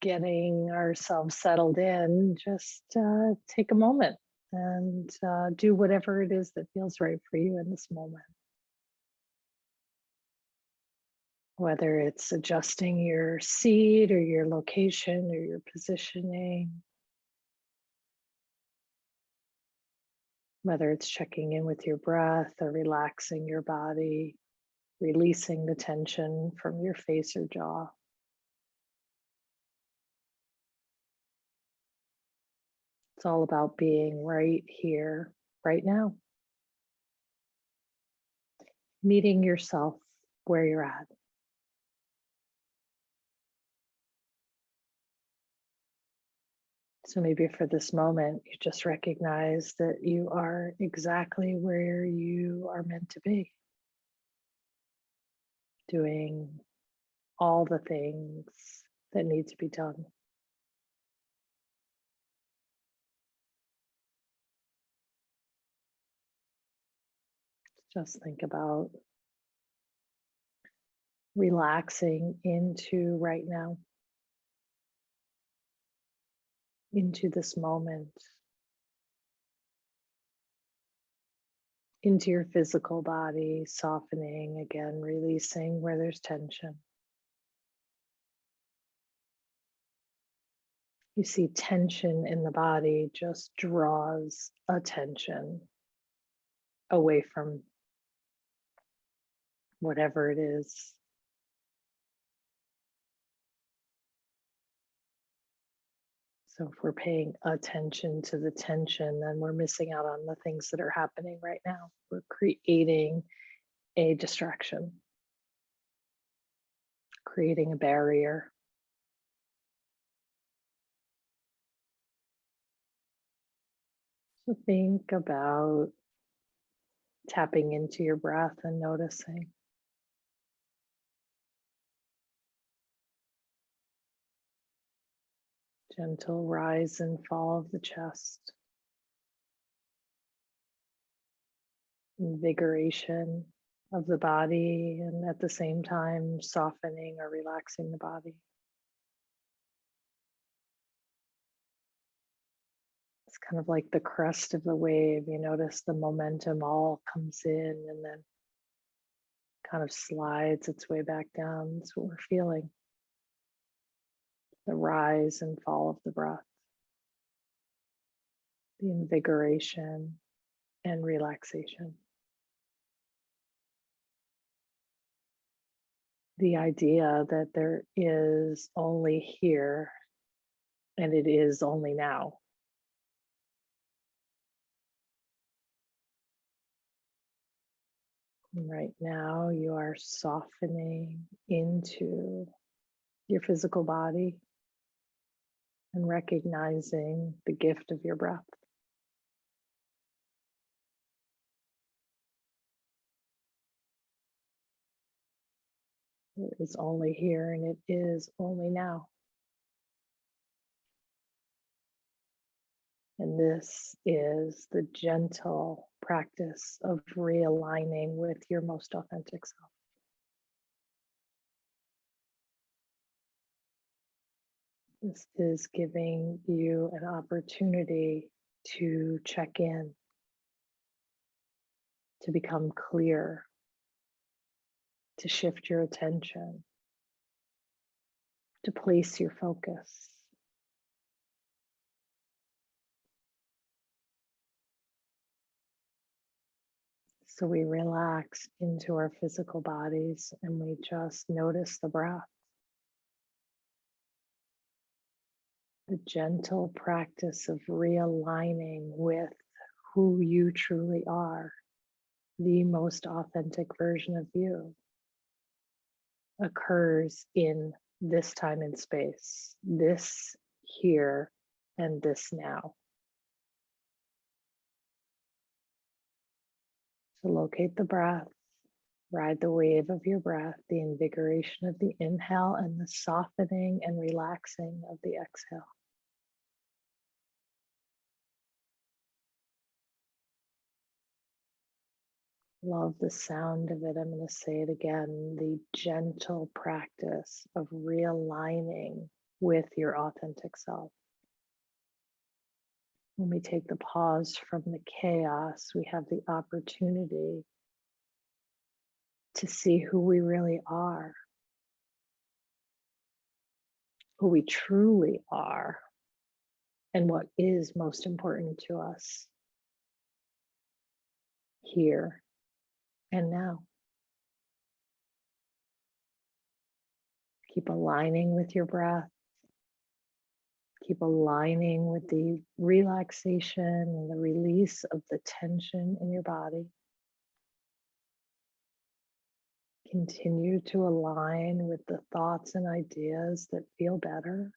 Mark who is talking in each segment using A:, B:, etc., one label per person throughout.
A: getting ourselves settled in, just take a moment and do whatever it is that feels right for you in this moment. Whether it's adjusting your seat or your location or your positioning, whether it's checking in with your breath or relaxing your body, releasing the tension from your face or jaw. It's all about being right here, right now, meeting yourself where you're at. So maybe for this moment, you just recognize that you are exactly where you are meant to be, doing all the things that need to be done. Just think about relaxing into right now, into this moment, into your physical body, softening again, releasing where there's tension. You see tension in the body just draws attention away from whatever it is. So if we're paying attention to the tension, then we're missing out on the things that are happening right now. We're creating a distraction, creating a barrier. So think about tapping into your breath and noticing. Gentle rise and fall of the chest, invigoration of the body, and at the same time, softening or relaxing the body. It's kind of like the crest of the wave. You notice the momentum all comes in and then kind of slides its way back down. That's what we're feeling. The rise and fall of the breath, the invigoration and relaxation. The idea that there is only here and it is only now. And right now, you are softening into your physical body and recognizing the gift of your breath. It is only here and it is only now. And this is the gentle practice of realigning with your most authentic self. This is giving you an opportunity to check in, to become clear, to shift your attention, to place your focus. So we relax into our physical bodies and we just notice the breath. The gentle practice of realigning with who you truly are, the most authentic version of you, occurs in this time and space, this here and this now. So locate the breath, ride the wave of your breath, the invigoration of the inhale and the softening and relaxing of the exhale. Love the sound of it. I'm going to say it again. The gentle practice of realigning with your authentic self. When we take the pause from the chaos, we have the opportunity to see who we really are, who we truly are, and what is most important to us here and now. Keep aligning with your breath. Keep aligning with the relaxation and the release of the tension in your body. Continue to align with the thoughts and ideas that feel better.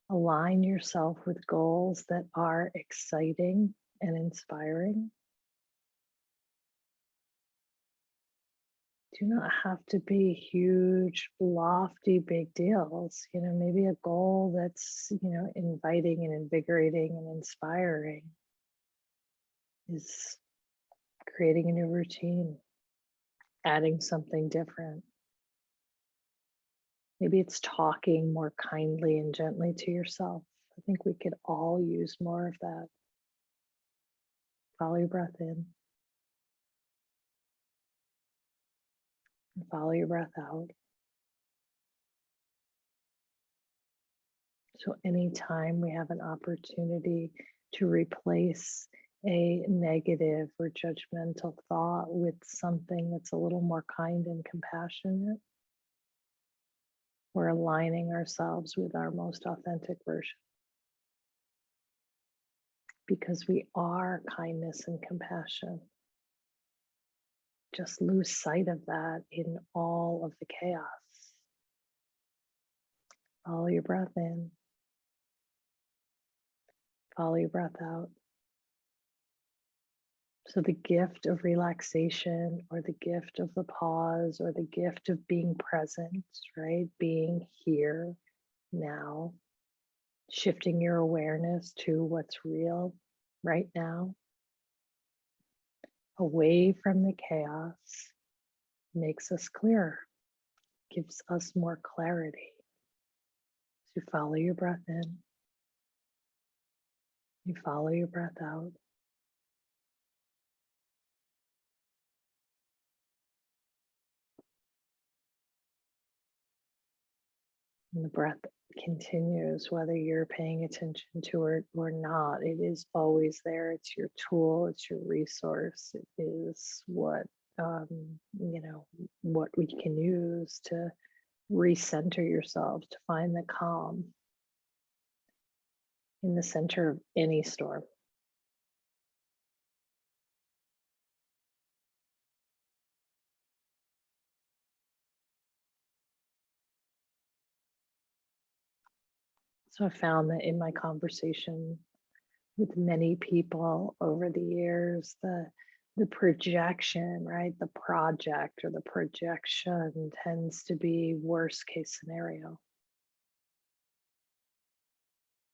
A: Align yourself with goals that are exciting and inspiring. Do not have to be huge, lofty, big deals. Maybe a goal that's, inviting and invigorating and inspiring is creating a new routine, adding something different. Maybe it's talking more kindly and gently to yourself. I think we could all use more of that. Follow your breath in and follow your breath out. So anytime we have an opportunity to replace a negative or judgmental thought with something that's a little more kind and compassionate, we're aligning ourselves with our most authentic version. Because we are kindness and compassion. Just lose sight of that in all of the chaos. Follow your breath in. Follow your breath out. So the gift of relaxation, or the gift of the pause, or the gift of being present, right? Being here now, shifting your awareness to what's real right now, away from the chaos, makes us clearer, gives us more clarity. So you follow your breath in, you follow your breath out. And the breath continues whether you're paying attention to it or not. It is always there. It's your tool, it's your resource. It is what what we can use to recenter yourself, to find the calm in the center of any storm. So I found that in my conversation with many people over the years, the projection, right? The project or the projection tends to be worst case scenario.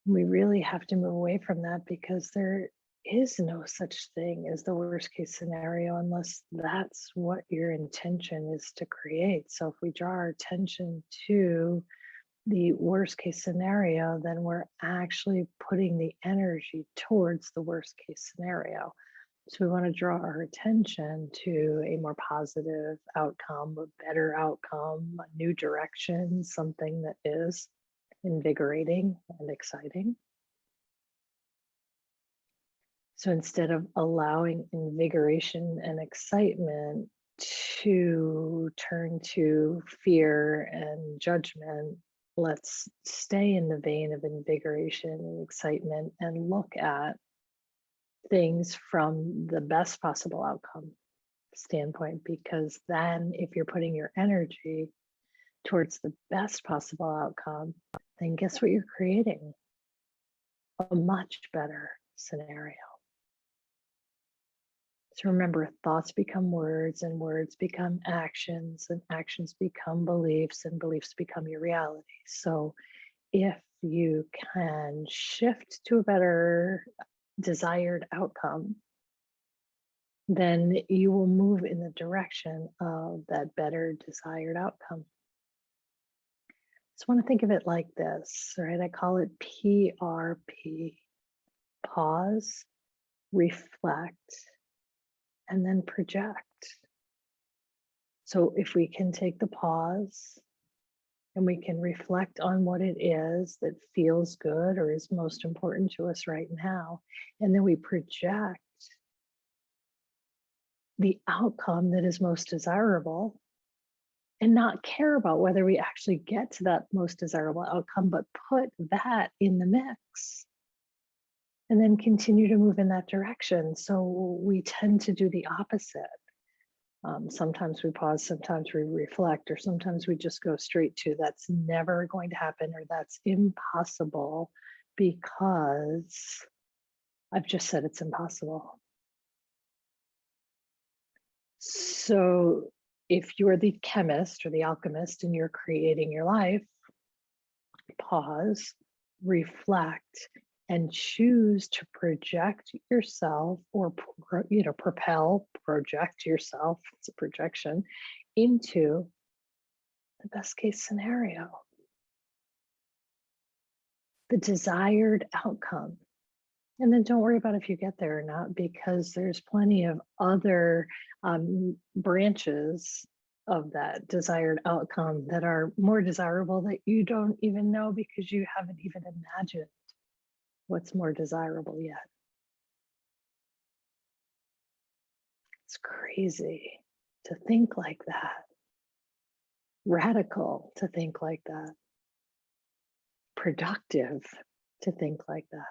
A: We really have to move away from that, because there is no such thing as the worst case scenario unless that's what your intention is to create. So if we draw our attention to the worst case scenario, then we're actually putting the energy towards the worst case scenario. So we want to draw our attention to a more positive outcome, a better outcome, a new direction, something that is invigorating and exciting. So instead of allowing invigoration and excitement to turn to fear and judgment, let's stay in the vein of invigoration and excitement and look at things from the best possible outcome standpoint. Because then if you're putting your energy towards the best possible outcome, then guess what you're creating? A much better scenario. So remember, thoughts become words, and words become actions, and actions become beliefs, and beliefs become your reality. So if you can shift to a better desired outcome, then you will move in the direction of that better desired outcome. Just want to think of it like this, right? I call it PRP: pause, reflect, and then project. So if we can take the pause and we can reflect on what it is that feels good or is most important to us right now, and then we project the outcome that is most desirable and not care about whether we actually get to that most desirable outcome, but put that in the mix and then continue to move in that direction. So we tend to do the opposite. Sometimes we pause, sometimes we reflect, or sometimes we just go straight to that's never going to happen or that's impossible because I've just said it's impossible. So if you're the chemist or the alchemist and you're creating your life, pause, reflect, and choose to project yourself or propel, project yourself, it's a projection, into the best case scenario, the desired outcome. And then don't worry about if you get there or not, because there's plenty of other branches of that desired outcome that are more desirable that you don't even know because you haven't even imagined what's more desirable yet. It's crazy to think like that, radical to think like that, productive to think like that.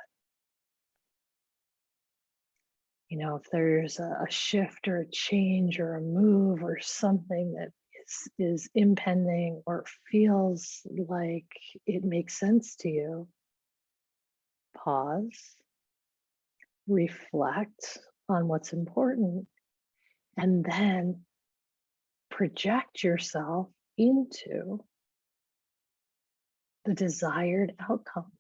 A: You know, if there's a shift or a change or a move or something that is impending or feels like it makes sense to you, pause, reflect on what's important, and then project yourself into the desired outcome.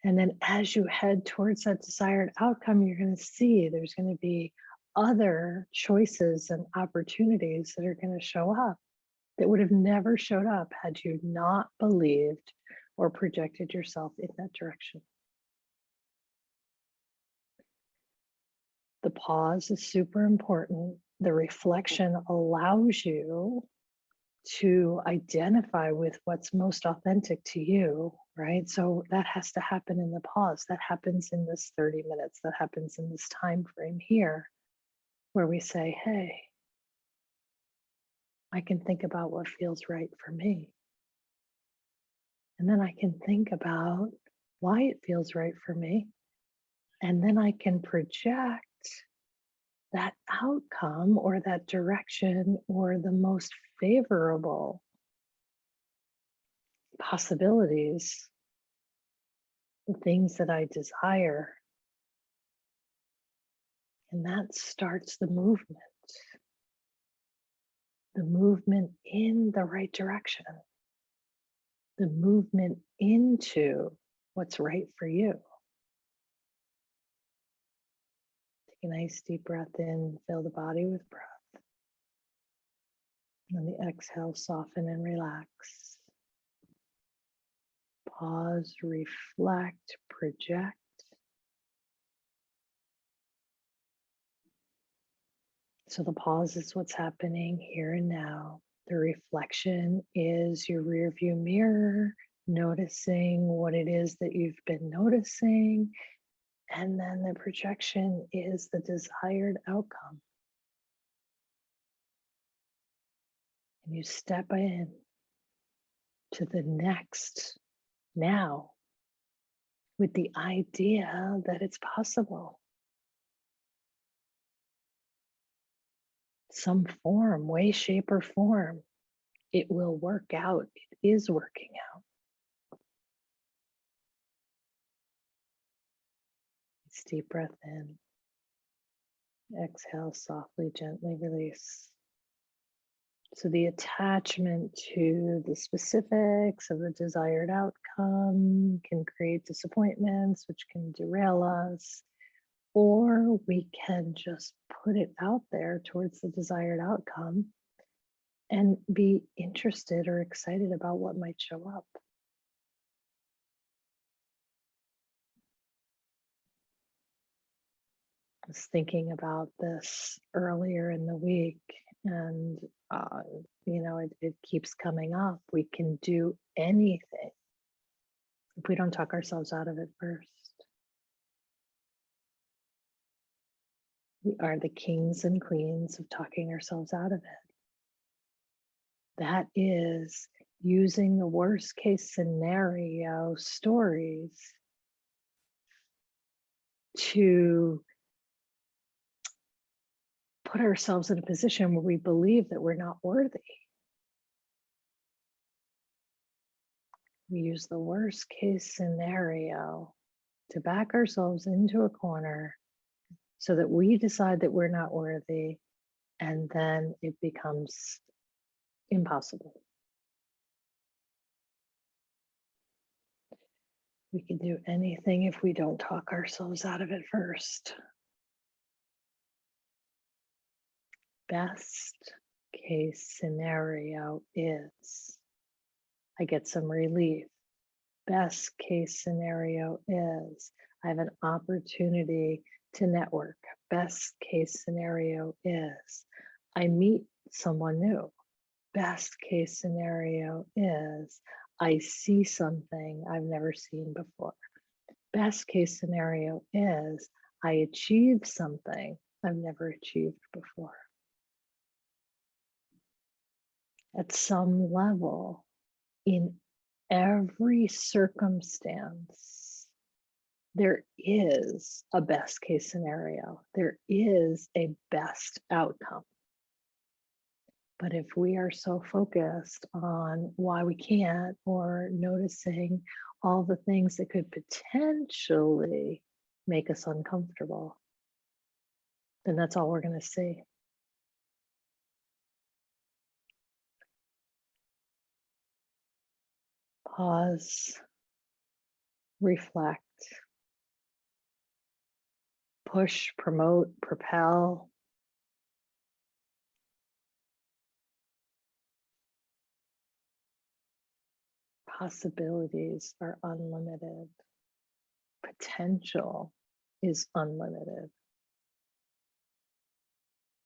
A: And then as you head towards that desired outcome, you're going to see there's going to be other choices and opportunities that are going to show up that would have never showed up had you not believed or projected yourself in that direction. The pause is super important. The reflection allows you to identify with what's most authentic to you, right? So that has to happen in the pause. That happens in this 30 minutes. That happens in this time frame here where we say, hey, I can think about what feels right for me. And then I can think about why it feels right for me. And then I can project that outcome or that direction or the most favorable possibilities, the things that I desire. And that starts the movement in the right direction, the movement into what's right for you. Take a nice deep breath in, fill the body with breath. And on the exhale, soften and relax. Pause, reflect, project. So the pause is what's happening here and now. The reflection is your rear view mirror, noticing what it is that you've been noticing. And then the projection is the desired outcome. And you step in to the next now with the idea that it's possible. Some form, way, shape, or form, it will work out. It is working out. Deep breath in. Exhale, softly, gently release. So the attachment to the specifics of the desired outcome can create disappointments, which can derail us, or we can just put it out there towards the desired outcome and be interested or excited about what might show up. I was thinking about this earlier in the week, and uh, it keeps coming up. We can do anything if we don't talk ourselves out of it first. We are the kings and queens of talking ourselves out of it. That is using the worst case scenario stories to put ourselves in a position where we believe that we're not worthy. We use the worst case scenario to back ourselves into a corner so that we decide that we're not worthy, and then it becomes impossible. We can do anything if we don't talk ourselves out of it first. Best case scenario is I get some relief. Best case scenario is I have an opportunity to network. Best case scenario is I meet someone new. Best case scenario is I see something I've never seen before. Best case scenario is I achieve something I've never achieved before. At some level, in every circumstance, there is a best case scenario. There is a best outcome. But if we are so focused on why we can't, or noticing all the things that could potentially make us uncomfortable, then that's all we're going to see. Pause, reflect, push, promote, propel. Possibilities are unlimited. Potential is unlimited.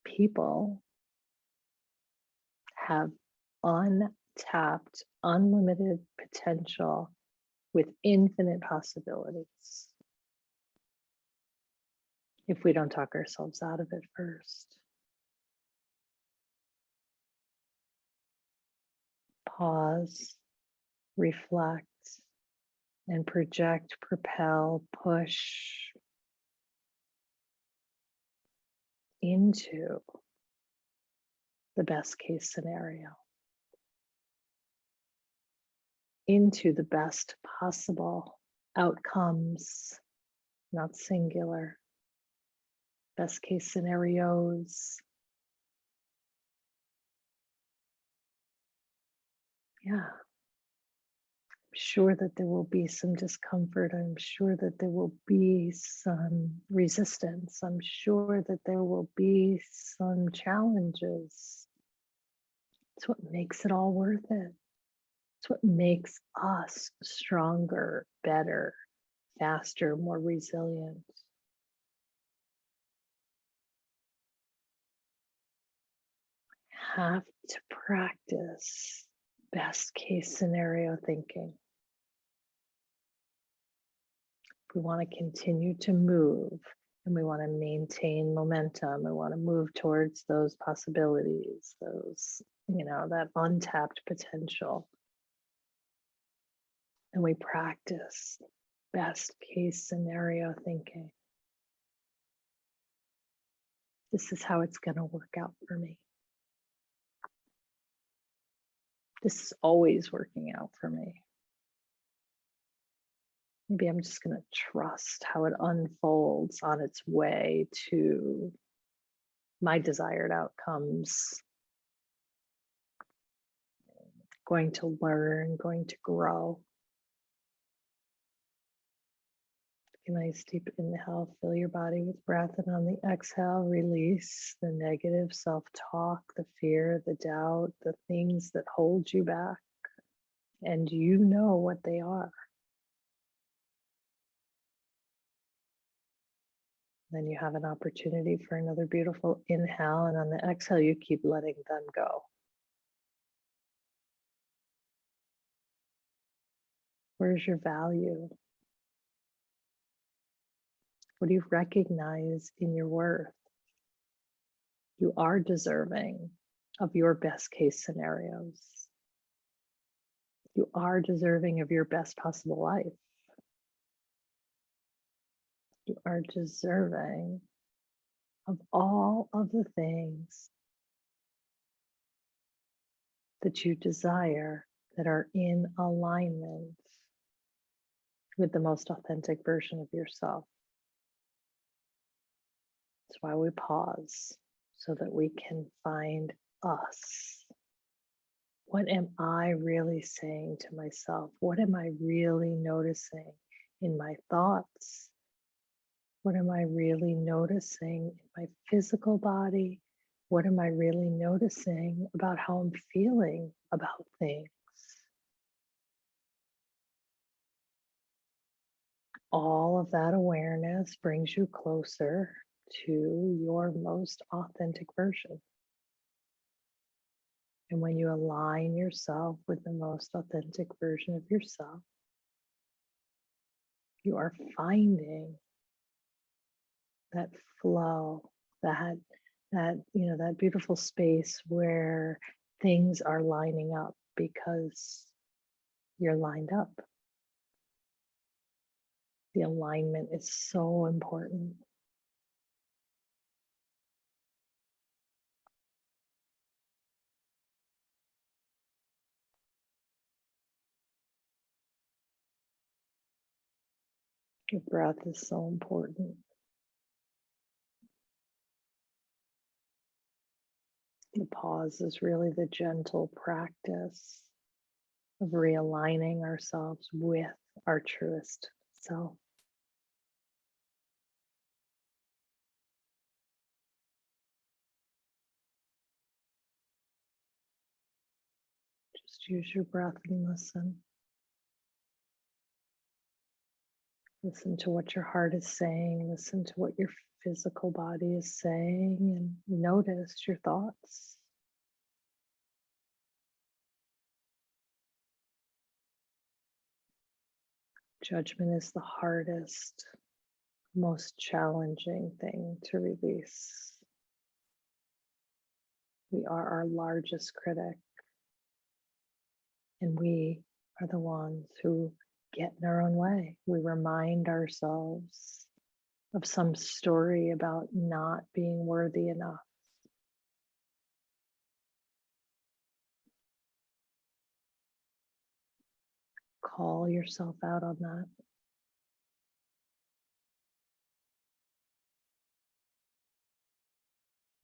A: People have untapped, unlimited potential with infinite possibilities if we don't talk ourselves out of it first. Pause, reflect, and project, propel, push into the best case scenario, into the best possible outcomes, not singular, best case scenarios. Yeah. I'm sure that there will be some discomfort. I'm sure that there will be some resistance. I'm sure that there will be some challenges. It's what makes it all worth it. It's what makes us stronger, better, faster, more resilient. Have to practice best case scenario thinking. If we want to continue to move and we want to maintain momentum, we want to move towards those possibilities, those, that untapped potential. And we practice best case scenario thinking. This is how it's going to work out for me. This is always working out for me. Maybe I'm just going to trust how it unfolds on its way to my desired outcomes. Going to learn, going to grow. A nice deep inhale, fill your body with breath, and on the exhale, release the negative self talk, the fear, the doubt, the things that hold you back. And you know what they are. Then you have an opportunity for another beautiful inhale, and on the exhale, you keep letting them go. Where's your value? What do you recognize in your worth? You are deserving of your best case scenarios. You are deserving of your best possible life. You are deserving of all of the things that you desire that are in alignment with the most authentic version of yourself. That's why we pause, so that we can find us. What am I really saying to myself? What am I really noticing in my thoughts? What am I really noticing in my physical body? What am I really noticing about how I'm feeling about things? All of that awareness brings you closer to your most authentic version. And when you align yourself with the most authentic version of yourself, you are finding that flow, that that beautiful space where things are lining up because you're lined up. The alignment is so important. Your breath is so important. The pause is really the gentle practice of realigning ourselves with our truest self. Just use your breath and listen. Listen to what your heart is saying. Listen to what your physical body is saying, and notice your thoughts. Judgment is the hardest, most challenging thing to release. We are our largest critic, and we are the ones who get in our own way. We remind ourselves of some story about not being worthy enough. Call yourself out on that.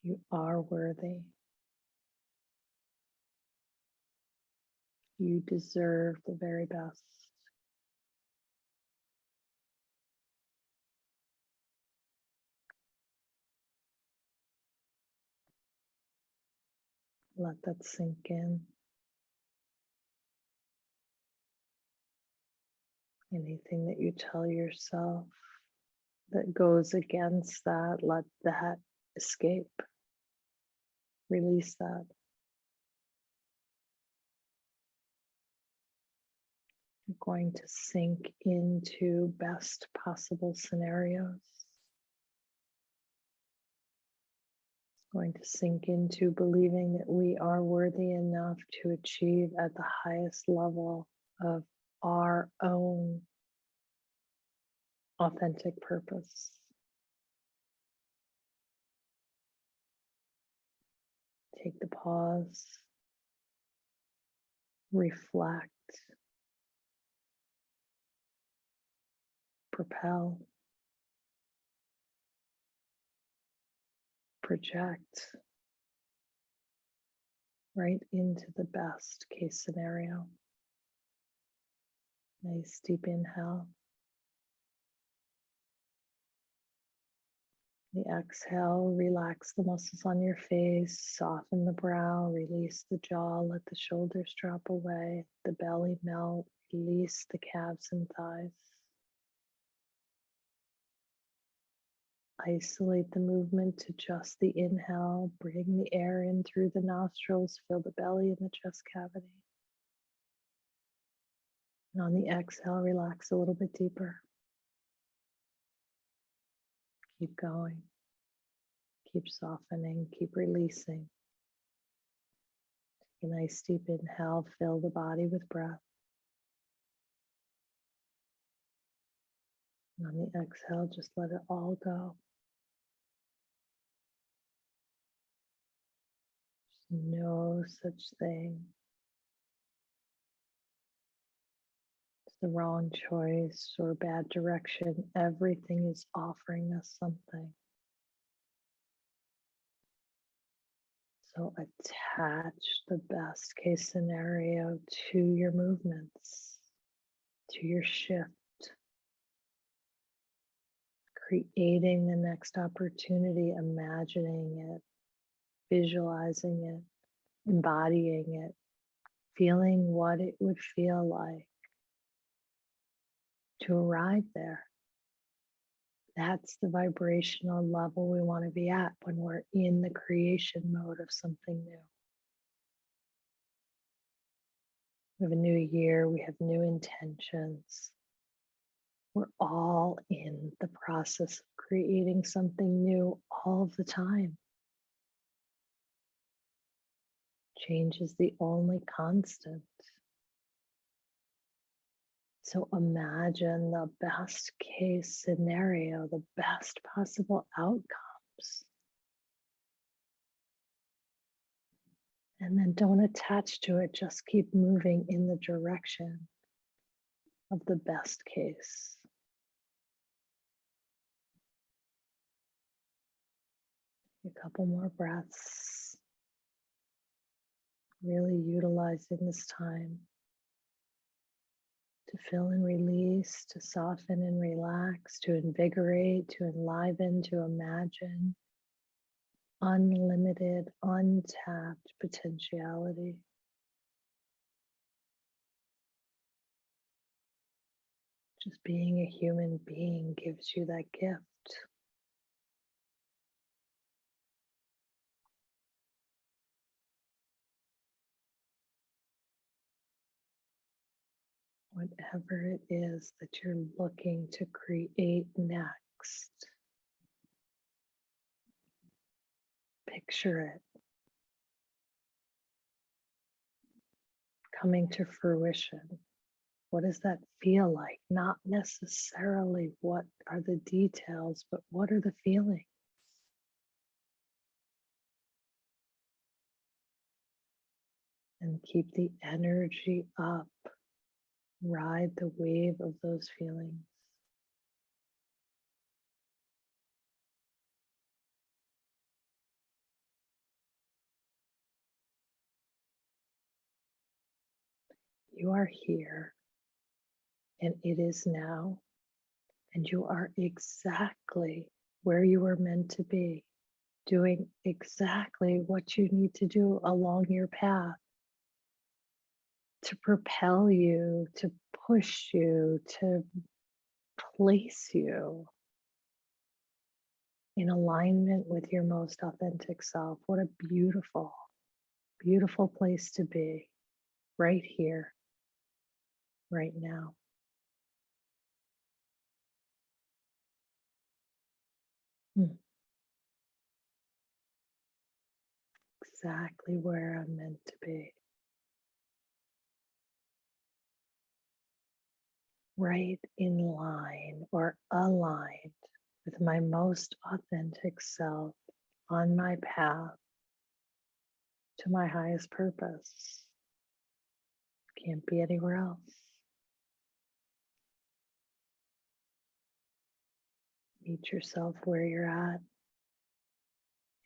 A: You are worthy. You deserve the very best. Let that sink in. Anything that you tell yourself that goes against that, let that escape. Release that. You're going to sink into best possible scenarios. Going to sink into believing that we are worthy enough to achieve at the highest level of our own authentic purpose. Take the pause, reflect, propel, project right into the best case scenario. Nice deep inhale. The exhale, relax the muscles on your face, soften the brow, release the jaw, let the shoulders drop away, the belly melt, release the calves and thighs. Isolate the movement to just the inhale, bring the air in through the nostrils, fill the belly and the chest cavity. And on the exhale, relax a little bit deeper. Keep going. Keep softening, keep releasing. Take a nice deep inhale, fill the body with breath. And on the exhale, just let it all go. There's no such thing as the wrong choice or bad direction. Everything is offering us something. So attach the best case scenario to your movements, to your shift, creating the next opportunity, imagining it, visualizing it, embodying it, feeling what it would feel like to arrive there. That's the vibrational level we want to be at when we're in the creation mode of something new. We have a new year, we have new intentions. We're all in the process of creating something new all of the time. Change is the only constant. So imagine the best case scenario, the best possible outcomes. And then don't attach to it, just keep moving in the direction of the best case. A couple more breaths, really utilizing this time to fill and release, to soften and relax, to invigorate, to enliven, to imagine unlimited, untapped potentiality. Just being a human being gives you that gift. Whatever it is that you're looking to create next, picture it coming to fruition. What does that feel like? Not necessarily what are the details, but what are the feelings? And keep the energy up. Ride the wave of those feelings. You are here, and it is now, and you are exactly where you are meant to be, doing exactly what you need to do along your path to propel you, to push you, to place you in alignment with your most authentic self. What a beautiful, beautiful place to be, right here, right now. Hmm. Exactly where I'm meant to be. Right in line or aligned with my most authentic self on my path to my highest purpose. Can't be anywhere else. Meet yourself where you're at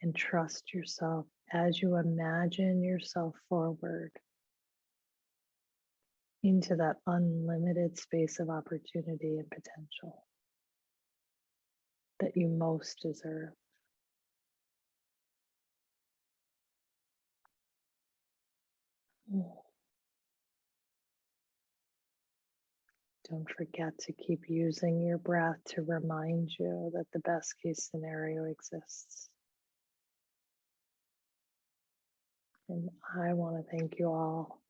A: and trust yourself as you imagine yourself forward into that unlimited space of opportunity and potential. that you most deserve. Mm. Don't forget to keep using your breath to remind you that the best case scenario exists. And I want to thank you all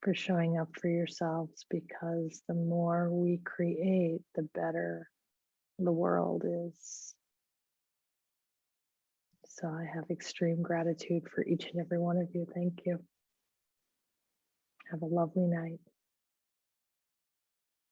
A: for showing up for yourselves, because the more we create, the better the world is. So I have extreme gratitude for each and every one of you. Thank you. Have a lovely night.